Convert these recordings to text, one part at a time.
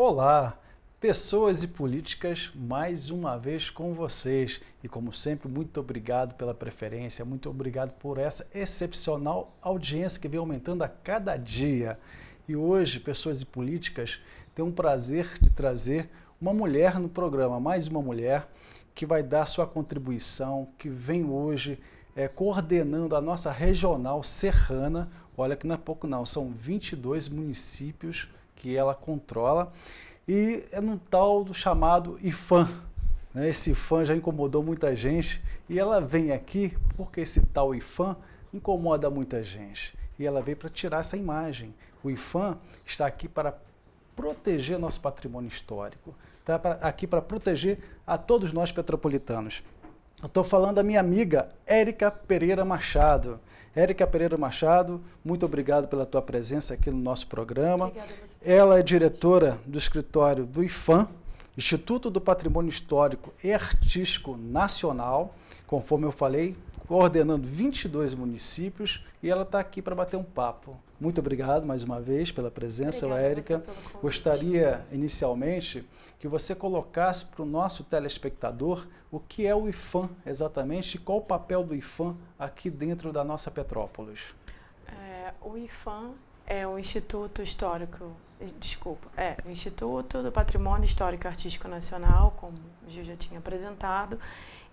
Olá, pessoas e políticas, mais uma vez com vocês. E como sempre, muito obrigado pela preferência, muito obrigado por essa excepcional audiência que vem aumentando a cada dia. E hoje, pessoas e políticas, tem um prazer de trazer uma mulher no programa, mais uma mulher que vai dar sua contribuição, que vem hoje coordenando a nossa regional serrana. Olha que não é pouco não, são 22 municípios que ela controla, e é num tal do chamado IFAM. Né? Esse IFAM já incomodou muita gente, e ela vem aqui porque esse tal IFAM incomoda muita gente. E ela veio para tirar essa imagem. O IFAM está aqui para proteger nosso patrimônio histórico, está aqui para proteger a todos nós petropolitanos. Eu estou falando da minha amiga Érica Pereira Machado. Érica Pereira Machado, muito obrigado pela tua presença aqui no nosso programa. Obrigada a você. Ela é diretora do escritório do IFAM, Instituto do Patrimônio Histórico e Artístico Nacional, conforme eu falei, coordenando 22 municípios, e ela está aqui para bater um papo. Muito obrigado mais uma vez pela presença, Érica. Gostaria, inicialmente, que você colocasse para o nosso telespectador o que é o IFAM exatamente e qual o papel do IFAM aqui dentro da nossa Petrópolis. O IFAM é o Instituto Histórico, o Instituto do Patrimônio Histórico e Artístico Nacional, como o Gil já tinha apresentado,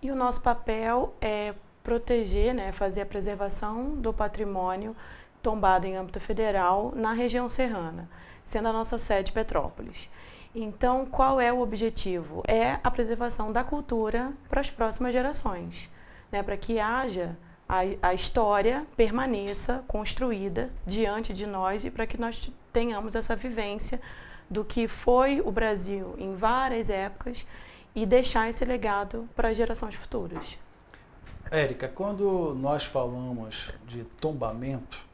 e o nosso papel é proteger, fazer a preservação do patrimônio tombado em âmbito federal na região serrana, sendo a nossa sede Petrópolis. Então, qual é o objetivo? É a preservação da cultura para as próximas gerações, para que haja a história permaneça construída diante de nós e para que nós tenhamos essa vivência do que foi o Brasil em várias épocas e deixar esse legado para as gerações futuras. Érica, quando nós falamos de tombamento,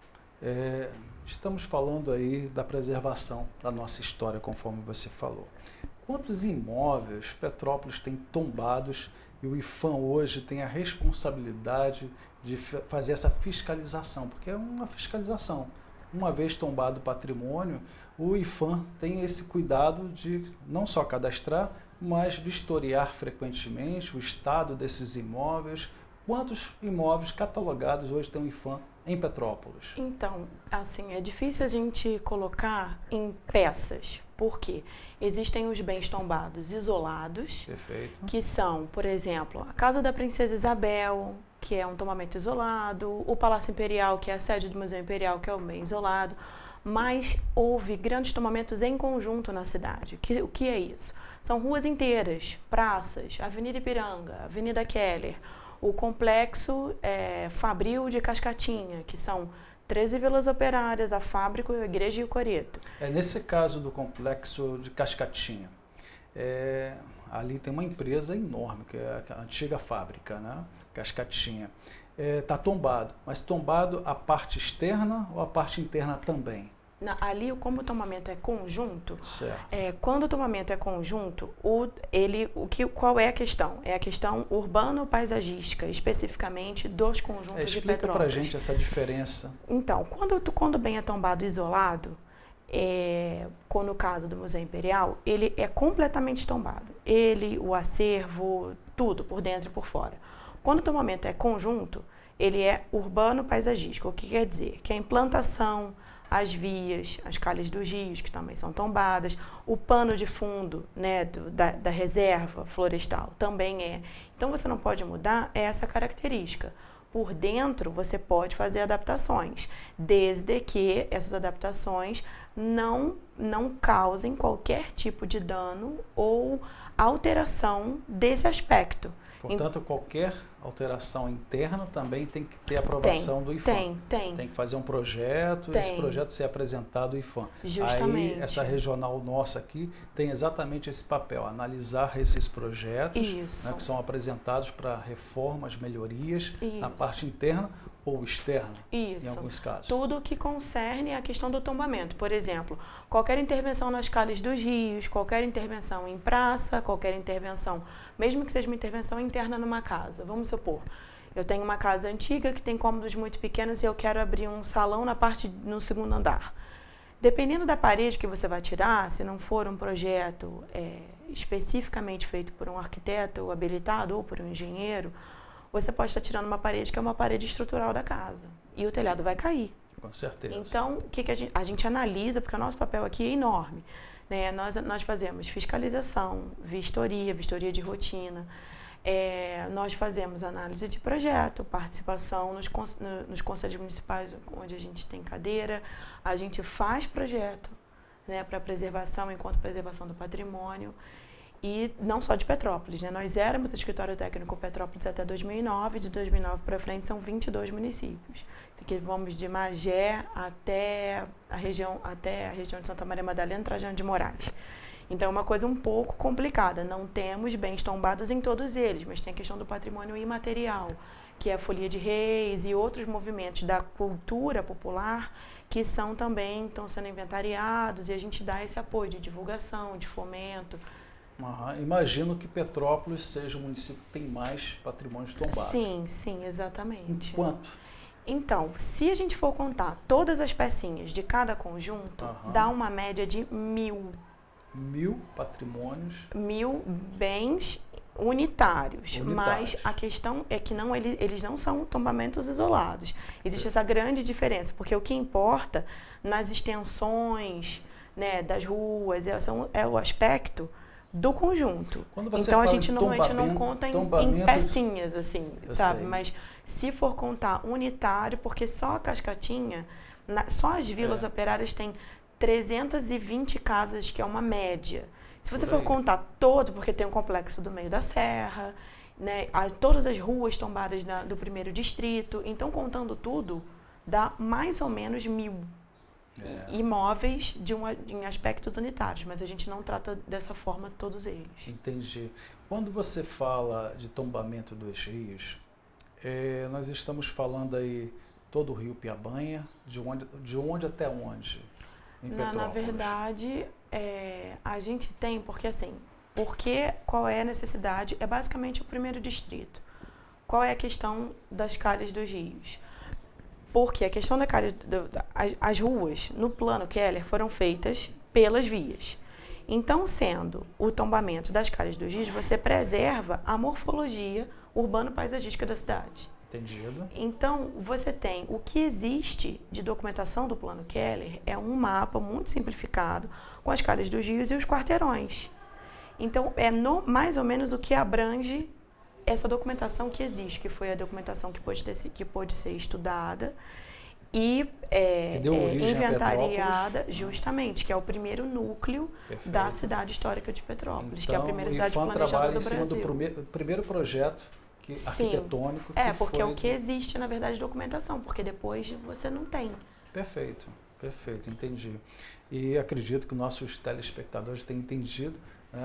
estamos falando aí da preservação da nossa história, conforme você falou. Quantos imóveis Petrópolis tem tombados e o IFAM hoje tem a responsabilidade de fazer essa fiscalização? Porque é uma fiscalização. Uma vez tombado o patrimônio, o IFAM tem esse cuidado de não só cadastrar, mas vistoriar frequentemente o estado desses imóveis. Quantos imóveis catalogados hoje tem o IFAM em Petrópolis? Então, assim, é difícil a gente colocar em peças, porque existem os bens tombados isolados, Perfeito. Que são, por exemplo, a Casa da Princesa Isabel, que é um tombamento isolado, o Palácio Imperial, que é a sede do Museu Imperial, que é um bem isolado, mas houve grandes tombamentos em conjunto na cidade. O que é isso? São ruas inteiras, praças, Avenida Ipiranga, Avenida Keller, o complexo Fabril de Cascatinha, que são 13 vilas operárias, a fábrica, a igreja e o coreto. Nesse caso do complexo de Cascatinha, ali tem uma empresa enorme, que é a antiga fábrica, né? Cascatinha. Está tombado, mas tombado a parte externa ou a parte interna também? Ali, como o tombamento é conjunto, certo. Quando o tombamento é conjunto, qual é a questão? É a questão urbano-paisagística, especificamente dos conjuntos de Petrópolis. Explica pra gente essa diferença. Então, quando o bem é tombado isolado, no caso do Museu Imperial, ele é completamente tombado. O acervo, tudo, por dentro e por fora. Quando o tombamento é conjunto, ele é urbano-paisagístico. O que quer dizer? Que a implantação, as vias, as calhas dos rios, que também são tombadas, o pano de fundo da reserva florestal também é. Então, você não pode mudar essa característica. Por dentro, você pode fazer adaptações, desde que essas adaptações não causem qualquer tipo de dano ou alteração desse aspecto. Portanto, qualquer alteração interna também tem que ter aprovação do IFAM. Tem que fazer um projeto e esse projeto ser apresentado ao IFAM. Justamente. Aí, essa regional nossa aqui tem exatamente esse papel, analisar esses projetos, que são apresentados para reformas, melhorias na parte interna ou externa, em alguns casos. Tudo que concerne a questão do tombamento. Por exemplo, qualquer intervenção nas calhas dos rios, qualquer intervenção em praça, qualquer intervenção, mesmo que seja uma intervenção interna numa casa. Vamos supor, eu tenho uma casa antiga que tem cômodos muito pequenos e eu quero abrir um salão no segundo andar. Dependendo da parede que você vai tirar, se não for um projeto especificamente feito por um arquiteto habilitado ou por um engenheiro, você pode estar tirando uma parede que é uma parede estrutural da casa. E o telhado vai cair. Com certeza. Então, o que a gente analisa, porque o nosso papel aqui é enorme, né? Nós fazemos fiscalização, vistoria de rotina. Nós fazemos análise de projeto, participação nos conselhos municipais, onde a gente tem cadeira. A gente faz projeto, né, para preservação, enquanto preservação do patrimônio. E não só de Petrópolis, né? Nós éramos o escritório técnico Petrópolis até 2009, de 2009 para frente são 22 municípios. Aqui vamos de Magé até a região de Santa Maria Madalena, Trajano de Moraes. Então é uma coisa um pouco complicada, não temos bens tombados em todos eles, mas tem a questão do patrimônio imaterial, que é a Folia de Reis e outros movimentos da cultura popular que estão sendo inventariados, e a gente dá esse apoio de divulgação, de fomento. Imagino que Petrópolis seja o município que tem mais patrimônios tombados. Sim, exatamente. Em quanto? Então, se a gente for contar todas as pecinhas de cada conjunto, dá uma média de 1.000. 1.000 patrimônios? 1.000 bens unitários. Mas a questão é que eles não são tombamentos isolados. Existe essa grande diferença, porque o que importa nas extensões, né, das ruas é o aspecto do conjunto. Então a gente normalmente não conta em pecinhas, assim, sabe? Sei. Mas se for contar unitário, porque só a Cascatinha, só as vilas operárias têm 320 casas, que é uma média. Se você for contar todo, porque tem um complexo do meio da serra, né, todas as ruas tombadas do primeiro distrito, então contando tudo, dá mais ou menos 1.000. Imóveis em aspectos unitários, mas a gente não trata dessa forma todos eles. Entendi. Quando você fala de tombamento dos rios, nós estamos falando aí todo o rio Piabanha, de onde até onde em Petrópolis? Na verdade, a gente tem, porque assim, qual é a necessidade? É basicamente o primeiro distrito. Qual é a questão das calhas dos rios? Porque a questão da calha, as ruas, no plano Keller, foram feitas pelas vias. Então, sendo o tombamento das calhas dos rios, você preserva a morfologia urbano-paisagística da cidade. Entendido. Então, você tem o que existe de documentação do plano Keller, é um mapa muito simplificado com as calhas dos rios e os quarteirões. Então, mais ou menos o que abrange essa documentação que existe, que foi a documentação que pôde ser estudada e inventariada, justamente, que é o primeiro núcleo da cidade histórica de Petrópolis, então, que é a primeira cidade planejada do Brasil. Trabalha em cima do primeiro projeto arquitetônico. Porque é o que existe, na verdade, documentação, porque depois você não tem. Perfeito, entendi. E acredito que nossos telespectadores tenham entendido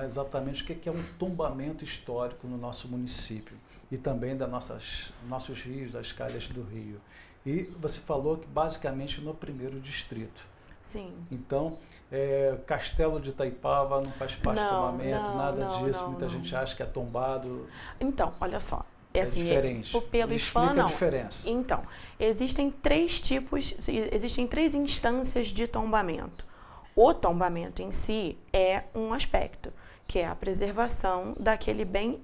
exatamente o que é um tombamento histórico no nosso município e também nossos rios, das calhas do rio. E você falou que basicamente no primeiro distrito. Sim. Então, Castelo de Itaipava não faz parte do tombamento, nada disso. Muita gente acha que é tombado. Então, olha só. Assim, diferente. Pelo IFAM, não. A diferença. Então, existem 3 instâncias de tombamento. O tombamento em si é um aspecto, que é a preservação daquele bem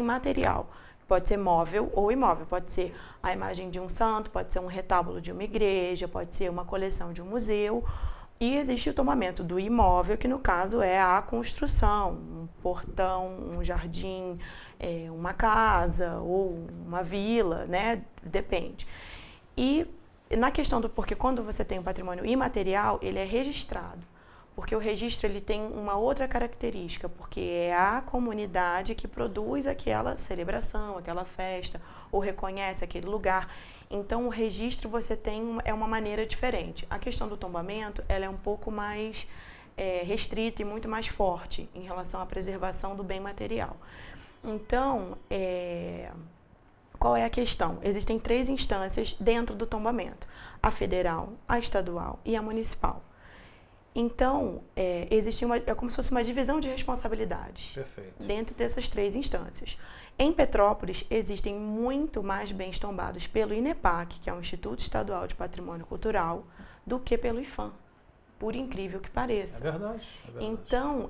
material. Pode ser móvel ou imóvel, pode ser a imagem de um santo, pode ser um retábulo de uma igreja, pode ser uma coleção de um museu. E existe o tombamento do imóvel, que no caso é a construção, um portão, um jardim, uma casa ou uma vila, né? Depende. E na questão porque quando você tem um patrimônio imaterial, ele é registrado. Porque o registro ele tem uma outra característica, porque é a comunidade que produz aquela celebração, aquela festa, ou reconhece aquele lugar. Então, o registro você tem uma maneira diferente. A questão do tombamento, ela é um pouco mais restrita e muito mais forte em relação à preservação do bem material. Então, qual é a questão? Existem 3 instâncias dentro do tombamento: a federal, a estadual e a municipal. Então, é como se fosse uma divisão de responsabilidades dentro dessas 3 instâncias. Em Petrópolis, existem muito mais bens tombados pelo INEPAC, que é o Instituto Estadual de Patrimônio Cultural, do que pelo IPHAN, por incrível que pareça. É verdade. Então,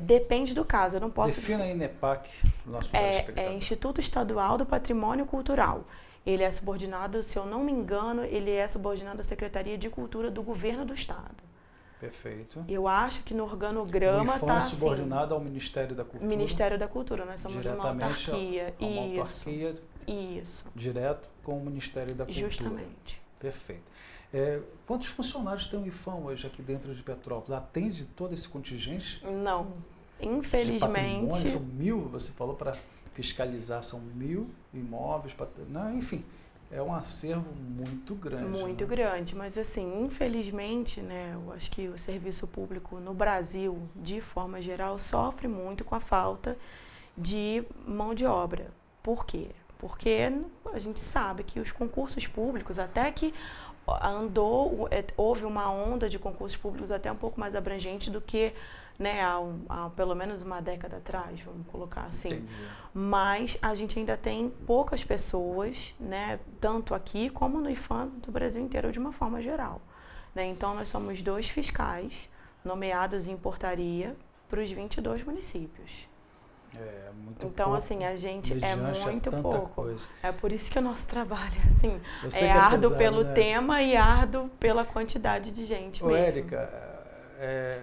depende do caso. Eu não posso Defina dizer. a INEPAC para o nosso telespectador. É Instituto Estadual do Patrimônio Cultural. Ele é subordinado, se eu não me engano, ele é subordinado à Secretaria de Cultura do Governo do Estado. Perfeito. Eu acho que no organograma está assim. Subordinado ao Ministério da Cultura. Ministério da Cultura, nós somos uma diretamente autarquia. Uma autarquia. Isso. Direto com o Ministério da Cultura. Justamente. Perfeito. Quantos funcionários tem o IPHAN hoje aqui dentro de Petrópolis? Atende todo esse contingente? Não. Infelizmente. São 1.000, você falou, para fiscalizar, são 1.000 imóveis. Não, enfim, é um acervo muito grande. Muito grande, mas assim, infelizmente, né, eu acho que o serviço público no Brasil, de forma geral, sofre muito com a falta de mão de obra. Por quê? Porque a gente sabe que os concursos públicos, até que houve uma onda de concursos públicos até um pouco mais abrangente do que, né, há pelo menos uma década atrás, vamos colocar assim. Entendi. Mas a gente ainda tem poucas pessoas, né, tanto aqui como no IPHAN do Brasil inteiro de uma forma geral. Né? Então, nós somos 2 fiscais nomeados em portaria para os 22 municípios. Muito então, pouco, assim, a gente é muito pouco. Coisa. É por isso que o nosso trabalho assim, é árduo pesado, pelo né? tema e árduo pela quantidade de gente mesmo. Érica,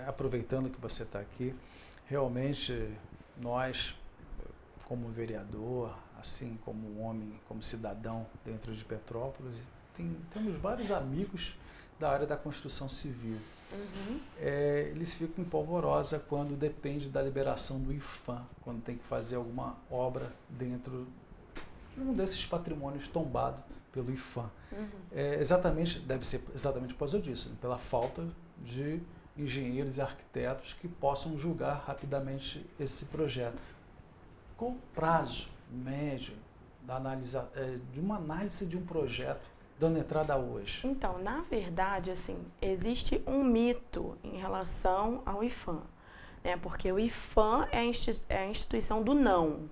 aproveitando que você está aqui, realmente nós, como vereador, assim como homem, como cidadão dentro de Petrópolis, temos vários amigos da área da construção civil. Uhum. Eles ficam em polvorosa quando depende da liberação do IPHAN, quando tem que fazer alguma obra dentro de um desses patrimônios tombado pelo IPHAN. Uhum. Deve ser exatamente por causa disso, pela falta de engenheiros e arquitetos que possam julgar rapidamente esse projeto. Qual o prazo médio de uma análise de um projeto dando entrada hoje? Então, na verdade, assim, existe um mito em relação ao IPHAN, né? Porque o IPHAN é a instituição do não.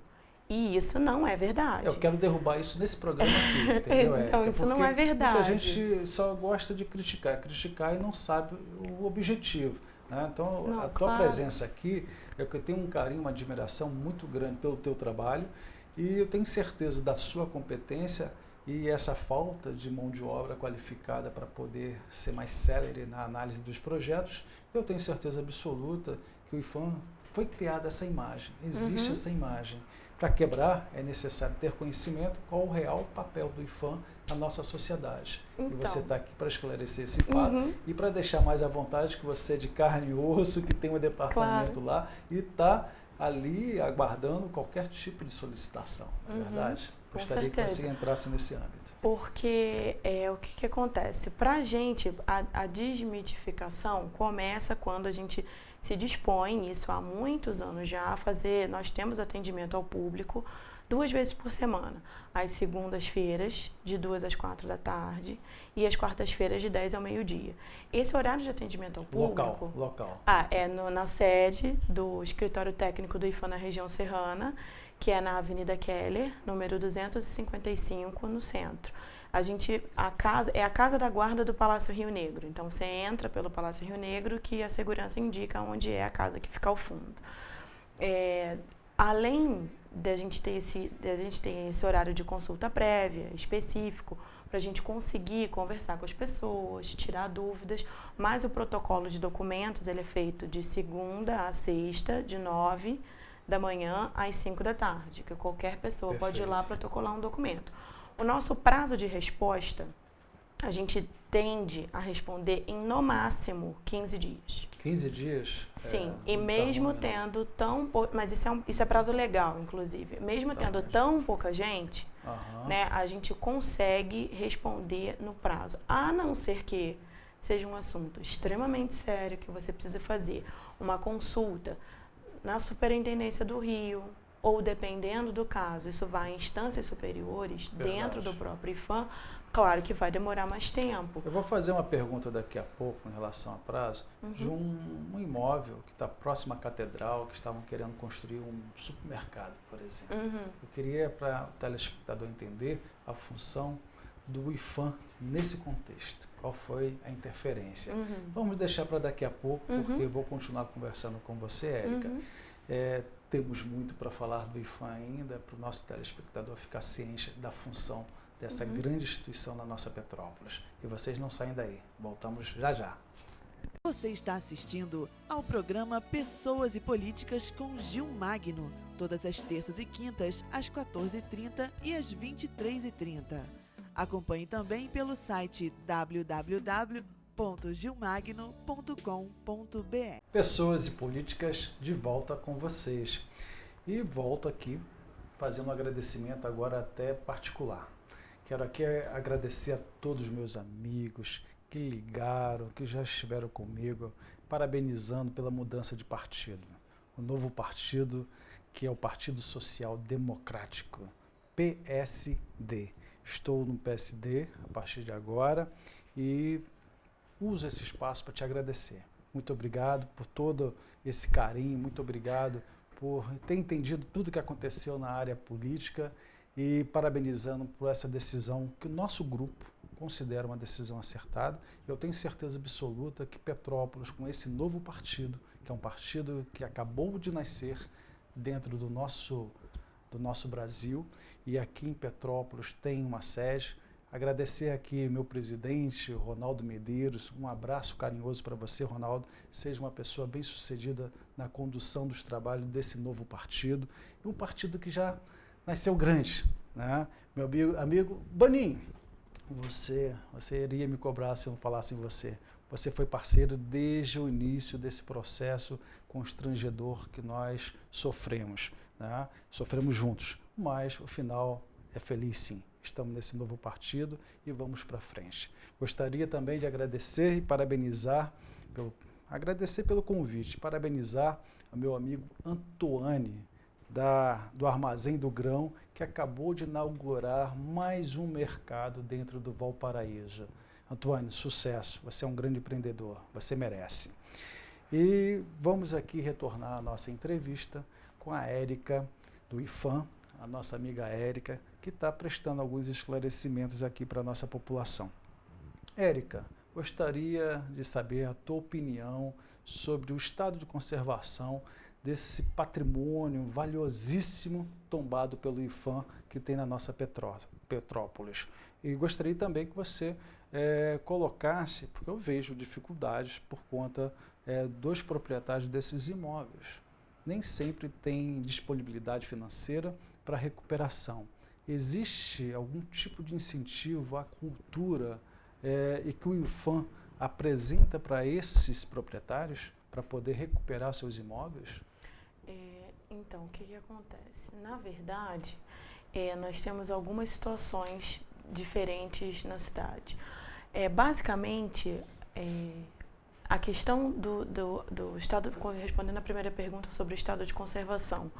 E isso não é verdade. Eu quero derrubar isso nesse programa aqui, entendeu, Érica? Então, isso não é verdade. Muita gente só gosta de criticar e não sabe o objetivo. Né? Então, não, a tua presença aqui, é que eu tenho um carinho, uma admiração muito grande pelo teu trabalho e eu tenho certeza da sua competência e essa falta de mão de obra qualificada para poder ser mais célere na análise dos projetos, eu tenho certeza absoluta que o IPHAN foi criada essa imagem, existe essa imagem. Para quebrar, é necessário ter conhecimento qual o real papel do IPHAN na nossa sociedade. Então. E você está aqui para esclarecer esse fato e para deixar mais à vontade que você é de carne e osso, que tem um departamento lá e está ali aguardando qualquer tipo de solicitação, não é verdade? Gostaria que você entrasse nesse âmbito. Porque o que acontece? Para a gente, a desmitificação começa quando a gente se dispõe, isso há muitos anos já, a fazer, nós temos atendimento ao público 2 vezes por semana, às segundas-feiras, de 2 às 4 da tarde, e às quartas-feiras, de 10 ao meio-dia. Esse horário de atendimento ao público... Local. Na sede do Escritório Técnico do IPHAN na região serrana, que é na Avenida Keller, número 255, no centro. A casa da guarda do Palácio Rio Negro. Então, você entra pelo Palácio Rio Negro, que a segurança indica onde é a casa que fica ao fundo. Além de a gente ter esse horário de consulta prévia, específico, para a gente conseguir conversar com as pessoas, tirar dúvidas, mas o protocolo de documentos ele é feito de segunda a sexta, de 9 da manhã às 5 da tarde, que qualquer pessoa pode ir lá protocolar um documento. O nosso prazo de resposta, a gente tende a responder em, no máximo, 15 dias. 15 dias? Sim, e mesmo tendo mas isso é prazo legal, inclusive. Mesmo tendo tão pouca gente, né, a gente consegue responder no prazo. A não ser que seja um assunto extremamente sério, que você precisa fazer uma consulta na Superintendência do Rio, ou dependendo do caso, isso vai em instâncias superiores, dentro do próprio IPHAN, claro que vai demorar mais tempo. Eu vou fazer uma pergunta daqui a pouco em relação a prazo, de um imóvel que está próximo à catedral, que estavam querendo construir um supermercado, por exemplo. Eu queria, para o telespectador entender, a função do IPHAN nesse contexto? Qual foi a interferência? Vamos deixar para daqui a pouco, porque eu vou continuar conversando com você, Érica. Temos muito para falar do IPHAN ainda, para o nosso telespectador ficar ciente da função dessa grande instituição na nossa Petrópolis. E vocês não saem daí. Voltamos já já. Você está assistindo ao programa Pessoas e Políticas com Gil Magno, todas as terças e quintas, às 14h30 e às 23h30. Acompanhe também pelo site www.gilmagno.com.br. Pessoas e Políticas de volta com vocês. E volto aqui fazendo um agradecimento agora até particular. Quero aqui agradecer a todos os meus amigos que ligaram, que já estiveram comigo, parabenizando pela mudança de partido. O novo partido, que é o Partido Social Democrático, PSD. Estou no PSD a partir de agora e uso esse espaço para te agradecer. Muito obrigado por todo esse carinho, muito obrigado por ter entendido tudo que aconteceu na área política e parabenizando por essa decisão que o nosso grupo considera uma decisão acertada. Eu tenho certeza absoluta que Petrópolis, com esse novo partido, que é um partido que acabou de nascer dentro do nosso Brasil, e aqui em Petrópolis tem uma sede. Agradecer aqui meu presidente, Ronaldo Medeiros, um abraço carinhoso para você, Ronaldo. Seja uma pessoa bem-sucedida na condução dos trabalhos desse novo partido, e um partido que já nasceu grande, né? Meu amigo Boninho, você iria me cobrar se eu não falasse em você. Você foi parceiro desde o início desse processo constrangedor que nós sofremos, né? Sofremos juntos, mas o final é feliz sim. Estamos nesse novo partido e vamos para frente. Gostaria também de agradecer e parabenizar, pelo convite, parabenizar o meu amigo Antoine, do Armazém do Grão, que acabou de inaugurar mais um mercado dentro do Valparaíso. Antônio, sucesso, você é um grande empreendedor, você merece. E vamos aqui retornar à nossa entrevista com a Érica do IPHAN, a nossa amiga Érica, que está prestando alguns esclarecimentos aqui para a nossa população. Érica, gostaria de saber a tua opinião sobre o estado de conservação desse patrimônio valiosíssimo tombado pelo IPHAN que tem na nossa Petrópolis. E gostaria também que você colocasse, porque eu vejo dificuldades por conta dos proprietários desses imóveis. Nem sempre tem disponibilidade financeira para recuperação. Existe algum tipo de incentivo à cultura e que o IPHAN apresenta para esses proprietários para poder recuperar seus imóveis? Então, o que acontece? Na verdade, nós temos algumas situações diferentes na cidade. Basicamente, a questão do estado, respondendo a primeira pergunta sobre o estado de conservação.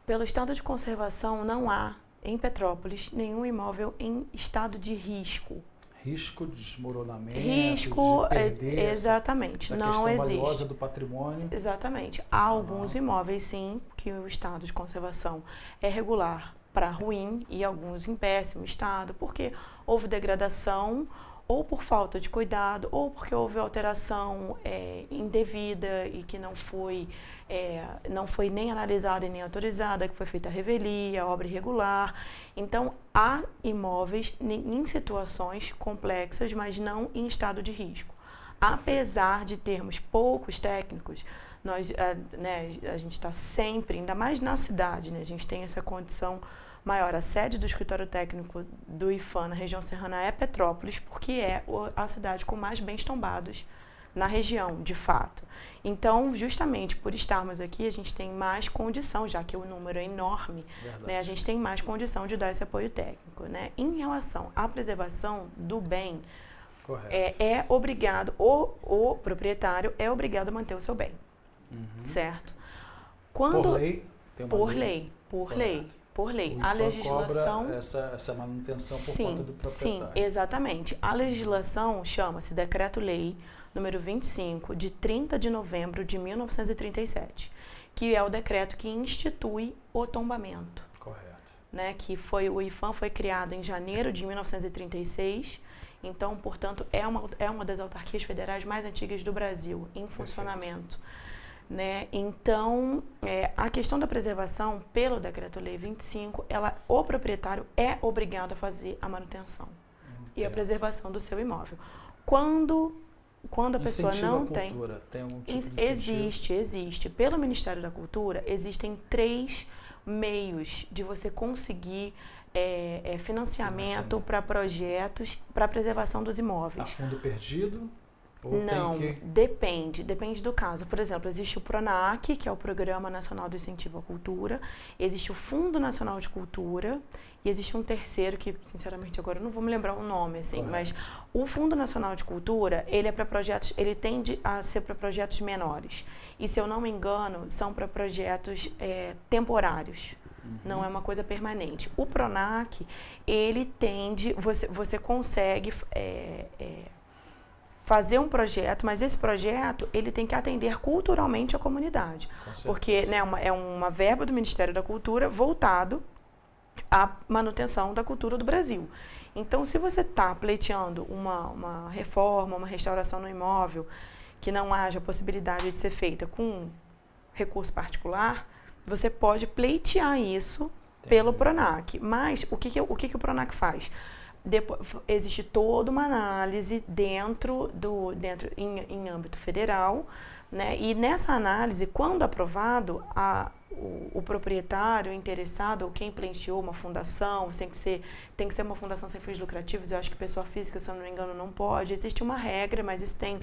Pelo estado de conservação, não há, em Petrópolis, nenhum imóvel em estado de risco. Risco de desmoronamento, risco, de perder exatamente, essa não questão existe. valiosa do patrimônio. Exatamente. Há alguns imóveis, sim, que o estado de conservação é regular para ruim e alguns em péssimo estado, porque houve degradação ou por falta de cuidado, ou porque houve alteração indevida e que não foi nem analisada e nem autorizada, que foi feita a revelia, obra irregular. Então, há imóveis em situações complexas, mas não em estado de risco. Apesar de termos poucos técnicos, a gente está sempre, ainda mais na cidade, né, a gente tem essa condição maior. A sede do escritório técnico do IPHAN na região serrana é Petrópolis, porque é a cidade com mais bens tombados na região, de fato. Então, justamente por estarmos aqui, a gente tem mais condição, já que o número é enorme, né, a gente tem mais condição de dar esse apoio técnico, né? Em relação à preservação do bem, é obrigado, o proprietário é obrigado a manter o seu bem, certo? Por lei? Por lei. A legislação cobra essa manutenção por conta do proprietário. Sim, exatamente. A legislação chama-se Decreto-Lei número 25, de 30 de novembro de 1937, que é o decreto que institui o tombamento. Correto. né, que o IPHAN foi criado em janeiro de 1936, então, portanto, é uma das autarquias federais mais antigas do Brasil, em funcionamento. Né? Então, a questão da preservação, pelo Decreto-Lei 25, o proprietário é obrigado a fazer a manutenção e a preservação do seu imóvel. Quando a pessoa não tem... Tem algum tipo de incentivo? Existe. Pelo Ministério da Cultura, existem 3 meios de você conseguir financiamento para projetos para preservação dos imóveis. A fundo perdido? Não, depende do caso. Por exemplo, existe o PRONAC, que é o Programa Nacional de Incentivo à Cultura, existe o Fundo Nacional de Cultura e existe um terceiro que, sinceramente, agora eu não vou me lembrar o nome, assim, mas o Fundo Nacional de Cultura, ele é para projetos, ele tende a ser para projetos menores. E, se eu não me engano, são para projetos temporários. Não é uma coisa permanente. O PRONAC, ele tende, você consegue fazer um projeto, mas esse projeto ele tem que atender culturalmente a comunidade. Porque, né, é uma verba do Ministério da Cultura voltado à manutenção da cultura do Brasil. Então, se você está pleiteando uma reforma, uma restauração no imóvel, que não haja possibilidade de ser feita com recurso particular, você pode pleitear isso pelo PRONAC. Mas o que o PRONAC faz? Existe toda uma análise em âmbito federal, né? E nessa análise, quando aprovado, o proprietário interessado ou quem pleiteou uma fundação, tem que ser uma fundação sem fins lucrativos, eu acho que pessoa física, se eu não me engano, não pode. Existe uma regra, mas isso tem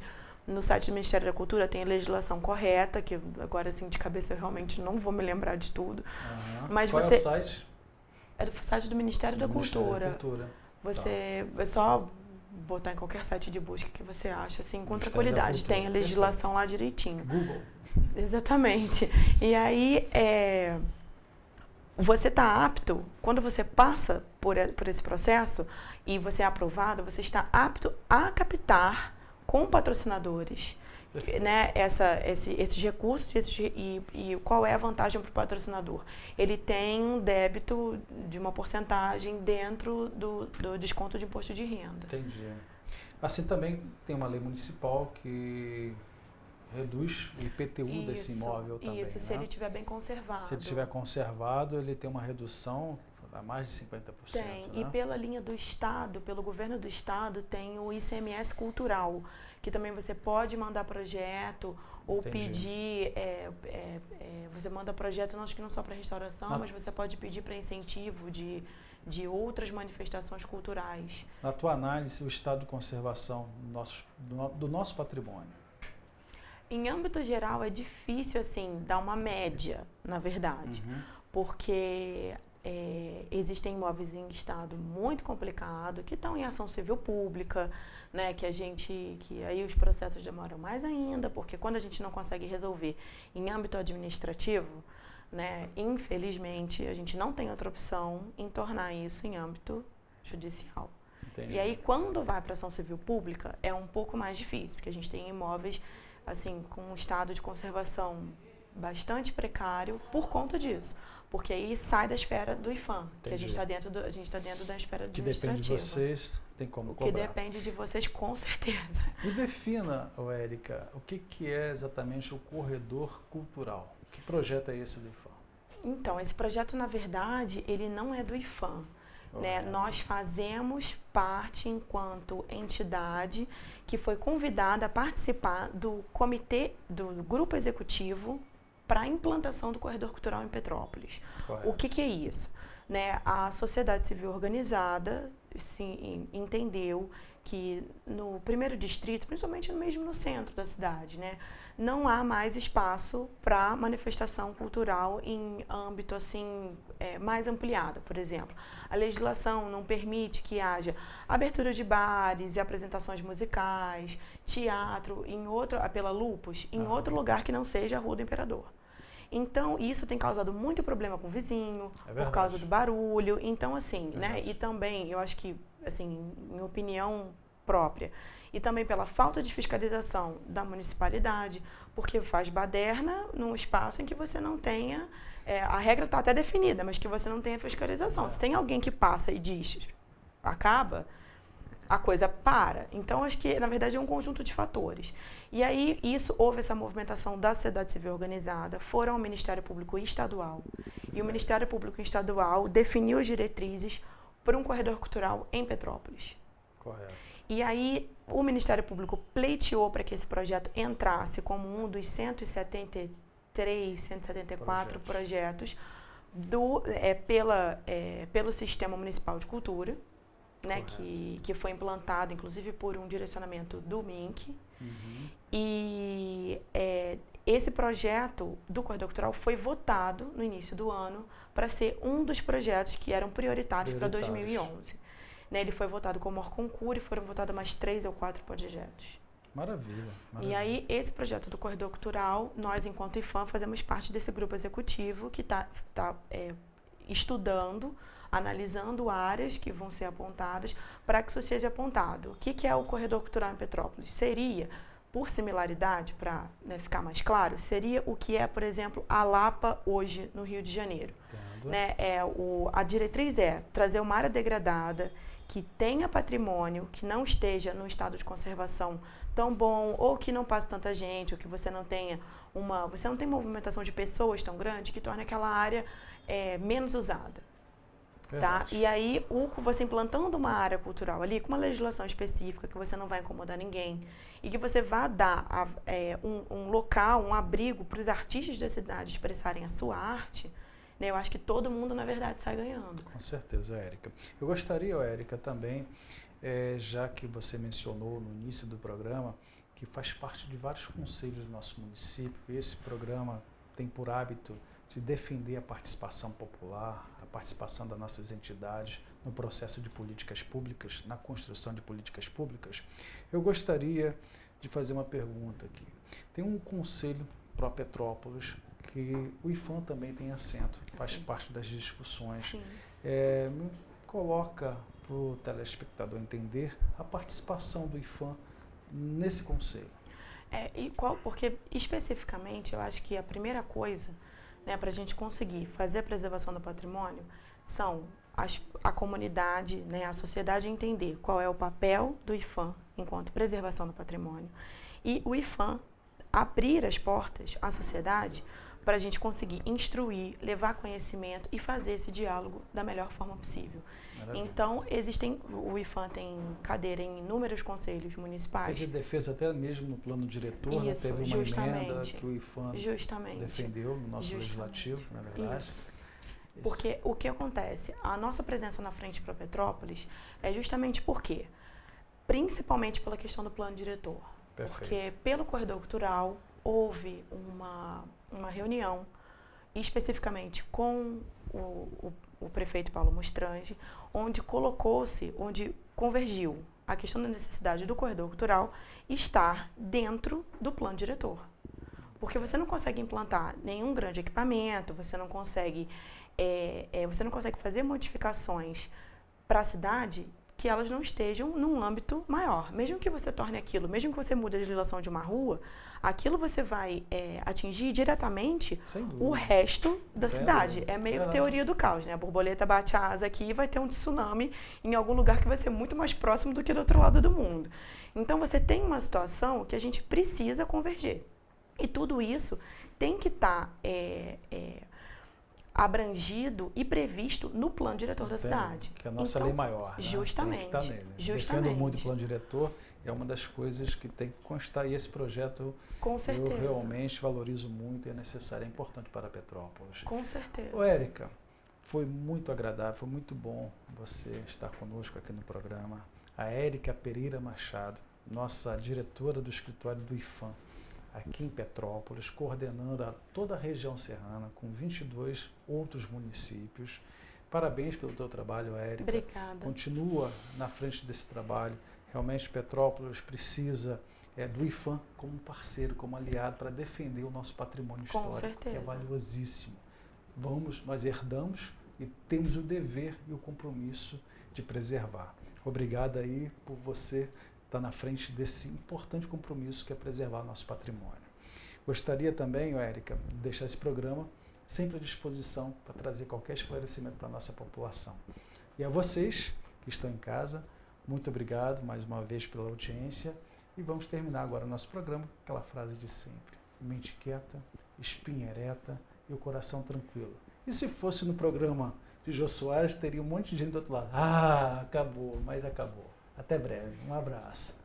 no site do Ministério da Cultura, tem a legislação correta, que agora, assim, de cabeça eu realmente não vou me lembrar de tudo. Mas qual é o site? É do site do Ministério da Cultura. Você é só botar em qualquer site de busca que você acha, assim, com tranquilidade. Tem a legislação lá direitinho. Google. Exatamente. E aí, você está apto, quando você passa por esse processo e você é aprovado, você está apto a captar com patrocinadores, né, esses recursos e qual é a vantagem para o patrocinador? Ele tem um débito de uma porcentagem dentro do desconto de imposto de renda. Entendi. Assim também tem uma lei municipal que reduz o IPTU desse imóvel também. Isso, se ele estiver bem conservado. Se ele estiver conservado, ele tem uma redução a mais de 50%. Tem, né? E pela linha do Estado, pelo governo do Estado, tem o ICMS cultural, que também você pode mandar projeto ou pedir, você manda projeto, acho que não só para restauração, mas você pode pedir para incentivo de outras manifestações culturais. Na tua análise, o estado de conservação do nosso patrimônio? Em âmbito geral, é difícil, assim, dar uma média, na verdade, porque existem imóveis em estado muito complicado, que estão em ação civil pública, né, que aí os processos demoram mais ainda, porque quando a gente não consegue resolver em âmbito administrativo, né, infelizmente, a gente não tem outra opção em tornar isso em âmbito judicial. Entendi. E aí, quando vai para ação civil pública, é um pouco mais difícil, porque a gente tem imóveis assim, com um estado de conservação bastante precário por conta disso. Porque aí sai da esfera do IPHAN, que a gente está dentro da esfera administrativa. Que depende de vocês, tem como cobrar. Que depende de vocês, com certeza. Me defina, Érica, o que é exatamente o corredor cultural? Que projeto é esse do IPHAN? Então, esse projeto, na verdade, ele não é do IPHAN. Né? Nós fazemos parte, enquanto entidade, que foi convidada a participar do comitê, do grupo executivo para a implantação do Corredor Cultural em Petrópolis. Correto. O que é isso? Né? A sociedade civil organizada entendeu que no primeiro distrito, principalmente mesmo no centro da cidade, né, não há mais espaço para manifestação cultural em âmbito assim, mais ampliado, por exemplo. A legislação não permite que haja abertura de bares e apresentações musicais, teatro, pela Lupus, em outro lugar que não seja a Rua do Imperador. Então, isso tem causado muito problema com o vizinho, por causa do barulho. Então, assim, né? E também, eu acho que, assim, em opinião própria, e também pela falta de fiscalização da municipalidade, porque faz baderna num espaço em que você não tenha a regra está até definida, mas que você não tenha fiscalização. Se tem alguém que passa e diz, acaba, a coisa para. Então, acho que, na verdade, é um conjunto de fatores. E aí, houve essa movimentação da sociedade civil organizada, foram ao Ministério Público Estadual, e o Ministério Público Estadual definiu as diretrizes para um corredor cultural em Petrópolis. Correto. E aí, o Ministério Público pleiteou para que esse projeto entrasse como um dos 173, 174 projetos pelo Sistema Municipal de Cultura, né, que foi implantado, inclusive, por um direcionamento do MINC. Uhum. E esse projeto do Corredor Cultural foi votado no início do ano para ser um dos projetos que eram prioritários para 2011. Né, ele foi votado como hors concours e foram votados mais 3 ou 4 projetos. Maravilha. E aí, esse projeto do Corredor Cultural, nós, enquanto IFAM, fazemos parte desse grupo executivo que está estudando, analisando áreas que vão ser apontadas para que isso seja apontado. O que é o Corredor Cultural em Petrópolis? Seria, por similaridade, para ficar mais claro, seria o que é, por exemplo, a Lapa hoje no Rio de Janeiro. Né? A diretriz é trazer uma área degradada, que tenha patrimônio, que não esteja no estado de conservação tão bom, ou que não passe tanta gente, ou que você não tenha movimentação de pessoas tão grande que torne aquela área menos usada. Tá? E aí, você implantando uma área cultural ali, com uma legislação específica, que você não vai incomodar ninguém, e que você vai dar um local, um abrigo para os artistas da cidade expressarem a sua arte, né? Eu acho que todo mundo, na verdade, sai ganhando. Com certeza, Érica. Eu gostaria, Érica, também, já que você mencionou no início do programa, que faz parte de vários conselhos do nosso município, esse programa tem por hábito de defender a participação popular, a participação das nossas entidades no processo de políticas públicas, na construção de políticas públicas. Eu gostaria de fazer uma pergunta aqui. Tem um conselho Pro Petrópolis que o IFAM também tem assento, faz parte das discussões. Coloca para o telespectador entender a participação do IFAM nesse conselho. Porque, especificamente, eu acho que a primeira coisa, né, para a gente conseguir fazer a preservação do patrimônio são a comunidade, né, a sociedade entender qual é o papel do IFAM enquanto preservação do patrimônio e o IFAM abrir as portas à sociedade para a gente conseguir instruir, levar conhecimento e fazer esse diálogo da melhor forma possível. Maravilha. Então, o IFAM tem cadeira em inúmeros conselhos municipais. Fez defesa até mesmo no plano diretor, né? Teve uma emenda que o IFAM defendeu no nosso legislativo, na verdade. Isso. Porque o que acontece? A nossa presença na frente para Petrópolis é justamente porque, principalmente pela questão do plano diretor. Perfeito. Porque pelo Corredor Cultural houve uma reunião, especificamente com o prefeito Paulo Mostrange, onde convergiu a questão da necessidade do corredor cultural estar dentro do plano diretor. Porque você não consegue implantar nenhum grande equipamento, você não consegue fazer modificações para a cidade que elas não estejam num âmbito maior. Mesmo que você torne aquilo, mesmo que você mude a legislação de uma rua, aquilo você vai atingir diretamente o resto da cidade. É meio teoria do caos, né? A borboleta bate a asa aqui e vai ter um tsunami em algum lugar que vai ser muito mais próximo do que do outro lado do mundo. Então, você tem uma situação que a gente precisa converger. E tudo isso tem que estar abrangido e previsto no plano diretor da cidade. Que é a nossa lei maior, né? Justamente. Tem que estar nele. Defendo muito o plano diretor, é uma das coisas que tem que constar, e esse projeto com certeza. Eu realmente valorizo muito e é necessário, é importante para Petrópolis. Com certeza. Ô, Érica, foi muito agradável, foi muito bom você estar conosco aqui no programa. A Érica Pereira Machado, nossa diretora do escritório do IFAM, aqui em Petrópolis, coordenando toda a região serrana, com 22 outros municípios. Parabéns pelo teu trabalho, Érica. Obrigada. Continua na frente desse trabalho. Realmente, Petrópolis precisa do IFAM como parceiro, como aliado, para defender o nosso patrimônio histórico, que é valiosíssimo. Nós herdamos e temos o dever e o compromisso de preservar. Obrigado aí por você está na frente desse importante compromisso que é preservar nosso patrimônio. Gostaria também, Érica, de deixar esse programa sempre à disposição para trazer qualquer esclarecimento para a nossa população. E a vocês que estão em casa, muito obrigado mais uma vez pela audiência e vamos terminar agora o nosso programa com aquela frase de sempre: mente quieta, espinha ereta e o coração tranquilo. E se fosse no programa de Jô Soares, teria um monte de gente do outro lado. Ah, acabou, mas acabou. Até breve, um abraço.